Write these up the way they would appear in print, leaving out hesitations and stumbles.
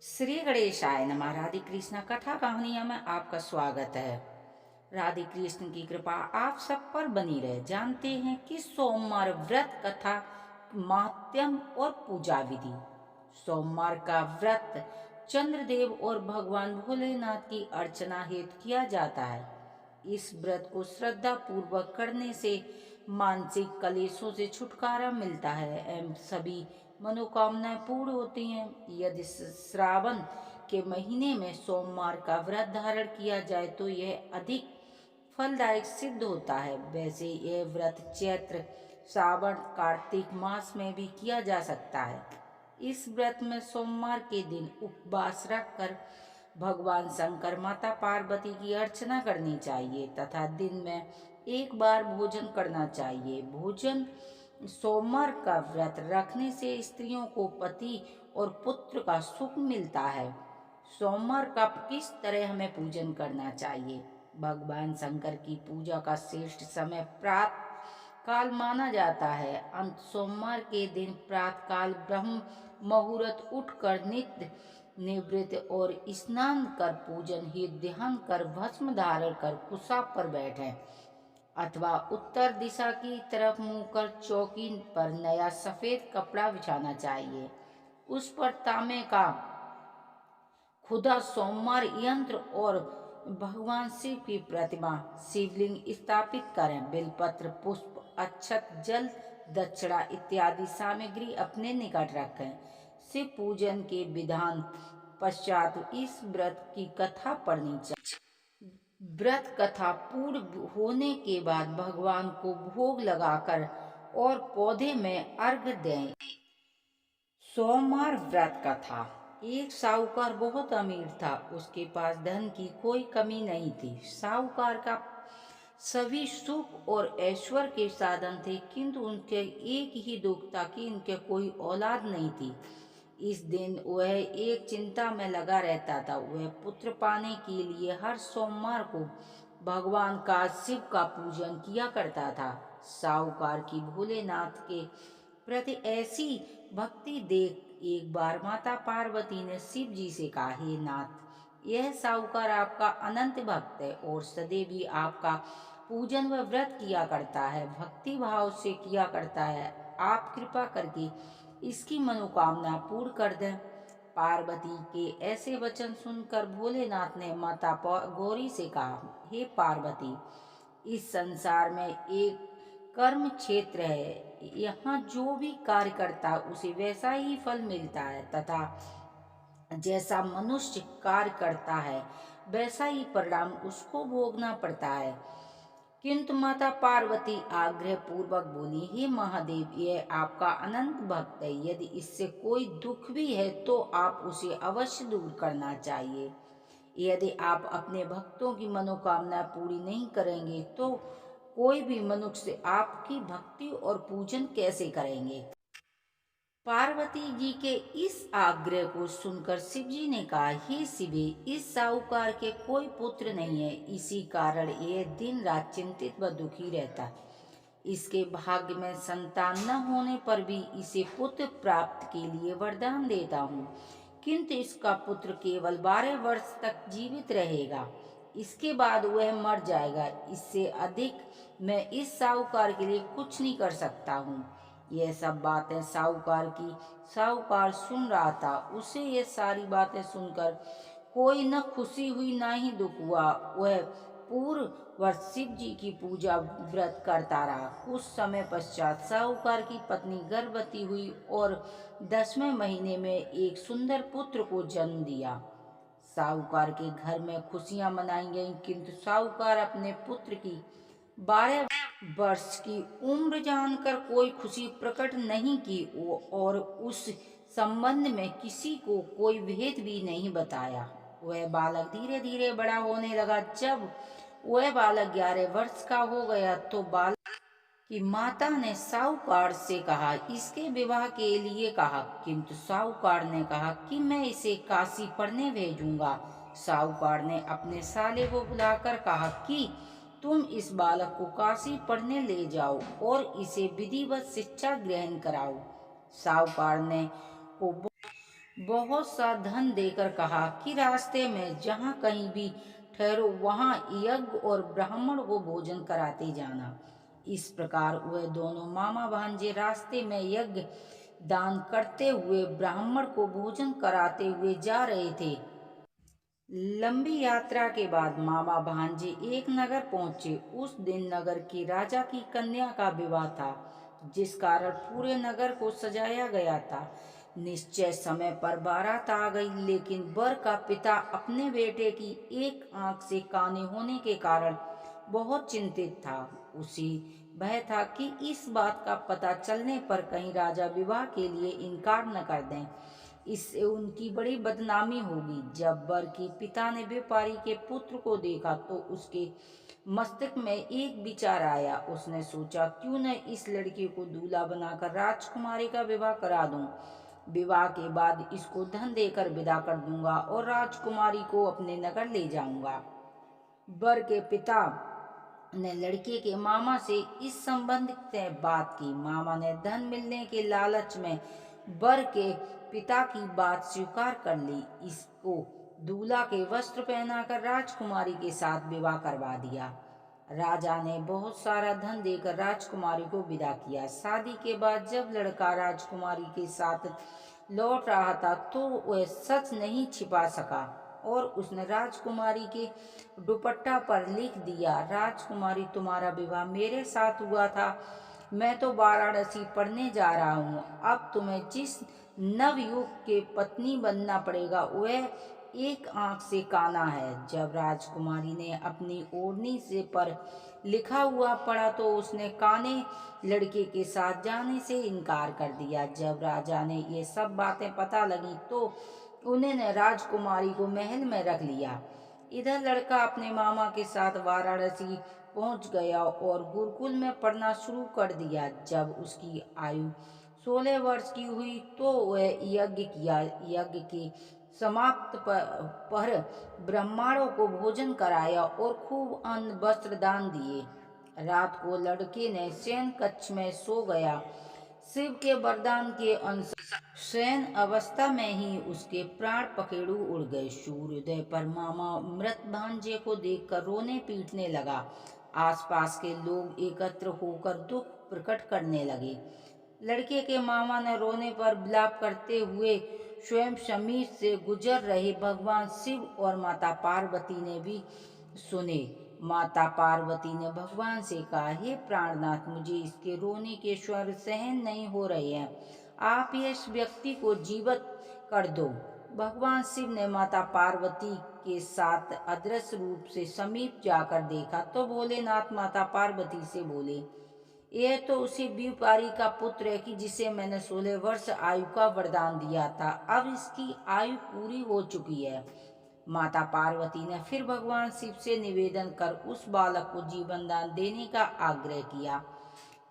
श्री गणेशाय नमः। राधे कृष्ण कथा कहानियां में आपका स्वागत है। राधे कृष्ण की कृपा आप सब पर बनी रहे। जानते हैं कि सोमवार व्रत कथा, माहात्म्य और पूजा विधि। सोमवार का व्रत चंद्रदेव और भगवान भोलेनाथ की अर्चना हेतु किया जाता है। इस व्रत को श्रद्धा पूर्वक करने से मानसिक कलेशों से छुटकारा मिलता है एवं सभी मनोकामनाएं पूर्ण होती हैं। यदि श्रावण के महीने में सोमवार का व्रत धारण किया जाए तो यह अधिक फलदायक सिद्ध होता है। वैसे यह व्रत चैत्र, श्रावण, कार्तिक मास में भी किया जा सकता है। इस व्रत में सोमवार के दिन उपवास रखकर भगवान शंकर, माता पार्वती की अर्चना करनी चाहिए तथा दिन में एक बार भोजन करना चाहिए। भोजन सोमवार का व्रत रखने से स्त्रियों को पति और पुत्र का सुख मिलता है। सोमवार का किस तरह हमें पूजन करना चाहिए? भगवान शंकर की पूजा का श्रेष्ठ समय प्रातः काल माना जाता है। अंत सोमवार के दिन प्रातः काल ब्रह्म मुहूर्त उठकर नित्य निवृत्त और स्नान कर पूजन हेतु ध्यान कर भस्म धारण कर कुशा पर बैठे अथवा उत्तर दिशा की तरफ मुंह कर चौकी पर नया सफेद कपड़ा बिछाना चाहिए। उस पर तांबे का खुदा सोमवार यंत्र और भगवान शिव की प्रतिमा, शिवलिंग स्थापित करें। बेलपत्र, पुष्प, अक्षत, जल, दक्षिणा इत्यादि सामग्री अपने निकट रखें। शिव पूजन के विधान पश्चात इस व्रत की कथा पढ़नी चाहिए। व्रत कथा पूर्ण होने के बाद भगवान को भोग लगाकर और पौधे में अर्घ्य दें। सोमवार व्रत कथा। एक साहूकार बहुत अमीर था। उसके पास धन की कोई कमी नहीं थी। साहूकार का सभी सुख और ऐश्वर्य के साधन थे, किंतु उनके एक ही दुख था कि उनके कोई औलाद नहीं थी। इस दिन वह एक चिंता में लगा रहता था। वह पुत्र पाने के लिए हर सोमवार को भगवान का, शिव का पूजन किया करता था। साहूकार की भोलेनाथ के प्रति ऐसी भक्ति देख एक बार माता पार्वती ने शिव जी से कहा, हे नाथ, यह साहूकार आपका अनंत भक्त है और सदैव ही आपका पूजन व व्रत किया करता है, भक्ति भाव से किया करता है। आप कृपा करके इसकी मनोकामना पूर्ण कर दें। पार्वती के ऐसे वचन सुनकर भोलेनाथ ने माता गौरी से कहा, हे पार्वती, इस संसार में एक कर्म क्षेत्र है। यहाँ जो भी कार्य करता उसे वैसा ही फल मिलता है तथा जैसा मनुष्य कार्य करता है वैसा ही परिणाम उसको भोगना पड़ता है। किंतु माता पार्वती आग्रह पूर्वक बोली, हे महादेव, यह आपका अनंत भक्त है। यदि इससे कोई दुख भी है तो आप उसे अवश्य दूर करना चाहिए। यदि आप अपने भक्तों की मनोकामना पूरी नहीं करेंगे तो कोई भी मनुष्य आपकी भक्ति और पूजन कैसे करेंगे? पार्वती जी के इस आग्रह को सुनकर शिव जी ने कहा, हे शिवे, इस साहूकार के कोई पुत्र नहीं है, इसी कारण यह दिन रात चिंतित व दुखी रहता है। इसके भाग्य में संतान न होने पर भी इसे पुत्र प्राप्त के लिए वरदान देता हूँ, किंतु इसका पुत्र केवल 12 वर्ष तक जीवित रहेगा, इसके बाद वह मर जाएगा। इससे अधिक मैं इस साहूकार के लिए कुछ नहीं कर सकता हूँ। यह सब बातें साहूकार सुन रहा था। उसे ये सारी बातें सुनकर कोई न खुशी हुई न ही दुख हुआ। वह पूर्ण वर्ष शिव जी की पूजा व्रत करता रहा। कुछ समय पश्चात साहूकार की पत्नी गर्भवती हुई और 10वें महीने में एक सुंदर पुत्र को जन्म दिया। साहूकार के घर में खुशियां मनाई गईं, किंतु साहूकार अपने पुत्र की 12 वर्ष की उम्र जानकर कोई खुशी प्रकट नहीं की और उस संबंध में किसी को कोई भेद भी नहीं बताया। वह बालक धीरे धीरे बड़ा होने लगा। जब वह बालक 11 वर्ष का हो गया तो बालक की माता ने साहूकार से कहा, इसके विवाह के लिए कहा, किंतु साहूकार ने कहा कि मैं इसे काशी पढ़ने भेजूंगा। साहूकार ने अपने साले को बुलाकर कहा कि तुम इस बालक को काशी पढ़ने ले जाओ और इसे विधिवत शिक्षा ग्रहण कराओ। साहूकार ने को बहुत सा धन देकर कहा कि रास्ते में जहाँ कहीं भी ठहरो वहाँ यज्ञ और ब्राह्मण को भोजन कराते जाना। इस प्रकार वह दोनों मामा भांजे रास्ते में यज्ञ दान करते हुए ब्राह्मण को भोजन कराते हुए जा रहे थे। लंबी यात्रा के बाद मामा भांजे एक नगर पहुंचे। उस दिन नगर के राजा की कन्या का विवाह था, जिस कारण पूरे नगर को सजाया गया था। निश्चय समय पर बारात आ गई, लेकिन वर का पिता अपने बेटे की एक आंख से काने होने के कारण बहुत चिंतित था। उसे भय था कि इस बात का पता चलने पर कहीं राजा विवाह के लिए इनकार न कर दें, इससे उनकी बड़ी बदनामी होगी। जब वर के पिता ने व्यापारी के पुत्र को देखा तो उसके मस्तिष्क में एक विचार आया। उसने सोचा, क्यों न इस लड़के को दूल्हा बनाकर राजकुमारी का विवाह करा दूं। विवाह के बाद इसको धन देकर विदा कर दूंगा और राजकुमारी को अपने नगर ले जाऊंगा। वर के पिता ने लड़के के मामा से इस संबंध में बात की। मामा ने धन मिलने के लालच में वर के पिता की बात स्वीकार कर ली। इसको दूल्हा के वस्त्र पहनाकर राजकुमारी के साथ विवाह करवा दिया। राजा ने बहुत सारा धन देकर राजकुमारी को विदा किया। शादी के बाद जब लड़का राजकुमारी के साथ लौट रहा था तो वह सच नहीं छिपा सका और उसने राजकुमारी के दुपट्टा पर लिख दिया, राजकुमारी तुम्हारा विवाह मेरे साथ हुआ था। मैं तो वाराणसी पढ़ने जा रहा हूँ। अब तुम्हें जिस नवयुवक के पत्नी बनना पड़ेगा वह एक आंख से काना है। जब राजकुमारी ने अपनी ओढ़नी से पर लिखा हुआ पढ़ा तो उसने काने लड़के के साथ जाने से इनकार कर दिया। जब राजा ने ये सब बातें पता लगी तो उन्होंने राजकुमारी को महल में रख लिया। इधर लड़का अपने मामा के साथ वाराणसी पहुंच गया और गुरुकुल में पढ़ना शुरू कर दिया। जब उसकी आयु 16 वर्ष की हुई तो वह यज्ञ किया। यज्ञ के समाप्त पर ब्राह्मणों को भोजन कराया और खूब अन्न वस्त्र दान दिए। रात को लड़के ने शयन कक्ष में सो गया। शिव के वरदान के अनुसार शयन अवस्था में ही उसके प्राण पखेरु उड़ गए। सूर्योदय पर मामा मृत भांजे को देखकर रोने पीटने लगा। आसपास के लोग एकत्र होकर दुख प्रकट करने लगे। लड़के के मामा ने रोने पर विलाप करते हुए स्वयं समीप से गुजर रहे भगवान शिव और माता पार्वती ने भी सुने। माता पार्वती ने भगवान से कहा, हे प्राणनाथ, मुझे इसके रोने के स्वर सहन नहीं हो रहे हैं, आप इस व्यक्ति को जीवित कर दो। भगवान शिव ने माता पार्वती के साथ अदृश्य रूप से समीप जाकर देखा तो भोलेनाथ माता पार्वती से बोले, यह तो उसी व्यापारी का पुत्र है कि जिसे मैंने 16 वर्ष आयु का वरदान दिया था। अब इसकी आयु पूरी हो चुकी है। माता पार्वती ने फिर भगवान शिव से निवेदन कर उस बालक को जीवन दान देने का आग्रह किया।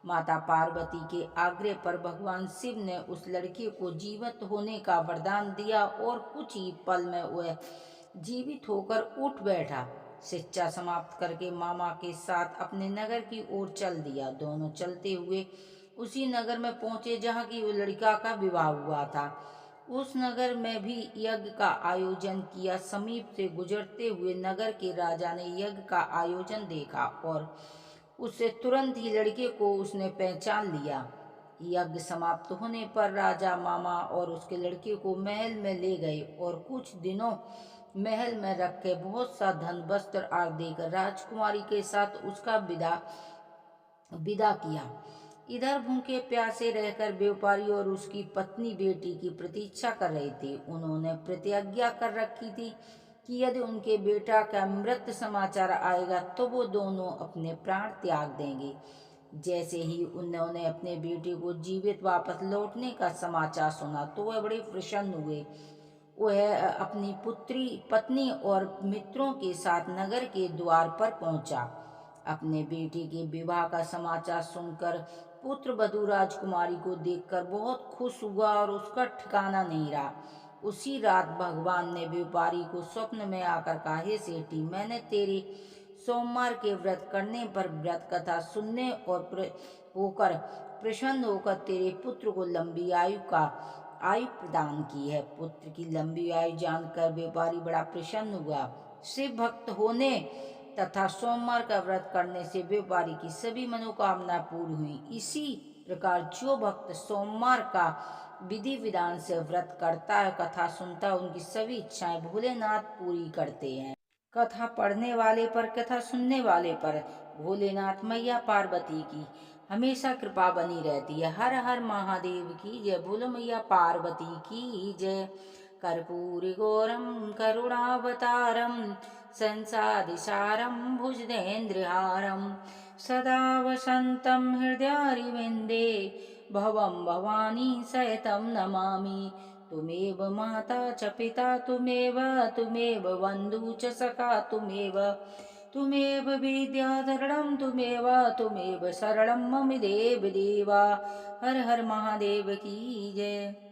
माता पार्वती के आग्रह पर भगवान शिव ने उस लड़के को जीवित होने का वरदान दिया और कुछ ही पल में वह जीवित होकर उठ बैठा। शिक्षा समाप्त करके मामा के साथ अपने नगर की ओर चल दिया। दोनों चलते हुए उसी नगर में पहुंचे जहाँ की वो लड़का का विवाह हुआ था। उस नगर में भी यज्ञ का आयोजन किया। समीप से गुजरते हुए नगर के राजा ने यज्ञ का आयोजन देखा और उससे तुरंत ही लड़के को उसने पहचान लिया। यज्ञ समाप्त होने पर राजा मामा और उसके लड़के को महल में ले गए और कुछ दिनों महल में रख के बहुत सा धन वस्त्र आदि देकर राजकुमारी के साथ उसका विदा किया। इधर भूखे प्यासे रहकर व्यापारी और उसकी पत्नी बेटी की प्रतीक्षा कर रहे थे। उन्होंने प्रतिज्ञा कर रखी थी कि यदि उनके बेटा का मृत समाचार आएगा तो वो दोनों अपने प्राण त्याग देंगे। जैसे ही उन्होंने अपने बेटे को जीवित वापस लौटने का समाचार सुना तो वह बड़े प्रसन्न हुए। वह अपनी पत्नी और मित्रों के साथ नगर के द्वार पर पहुंचा। अपने बेटे के विवाह का समाचार सुनकर पुत्र वधू राजकुमारी को देखकर बहुत खुश हुआ और उसका ठिकाना नहीं रहा। उसी रात भगवान ने व्यापारी को स्वप्न में आकर कहा, हे सेठी, मैंने तेरे सोमवार के व्रत करने पर व्रत कथा सुनने और प्रसन्न होकर तेरे पुत्र को लंबी आयु का आयु प्रदान की है। पुत्र की लंबी आयु जानकर व्यापारी बड़ा प्रसन्न हुआ। शिव भक्त होने तथा सोमवार का व्रत करने से व्यापारी की सभी मनोकामना पूरी हुई। इसी प्रकार जो भक्त सोमवार का विधि विधान से व्रत करता है, कथा सुनता है, उनकी सभी इच्छाएं भोलेनाथ पूरी करते हैं। कथा पढ़ने वाले पर, कथा सुनने वाले पर भोलेनाथ मैया पार्वती की हमेशा कृपा बनी रहती है। हर हर महादेव की जय। बोलो मैया पार्वती की जय। कर्पूरी गौरम करुणावतारम संसादिसारम भुजगेन्द्रहारम सदा वसंतम हृदयारविंदे भवम भवानी सहितं नमामि। तुमेव माता च पिता तुमेव बन्धु च सखा तुमेव विद्याधरणं तुमेव शरणं मम देव देवा। हर हर महादेव की जय।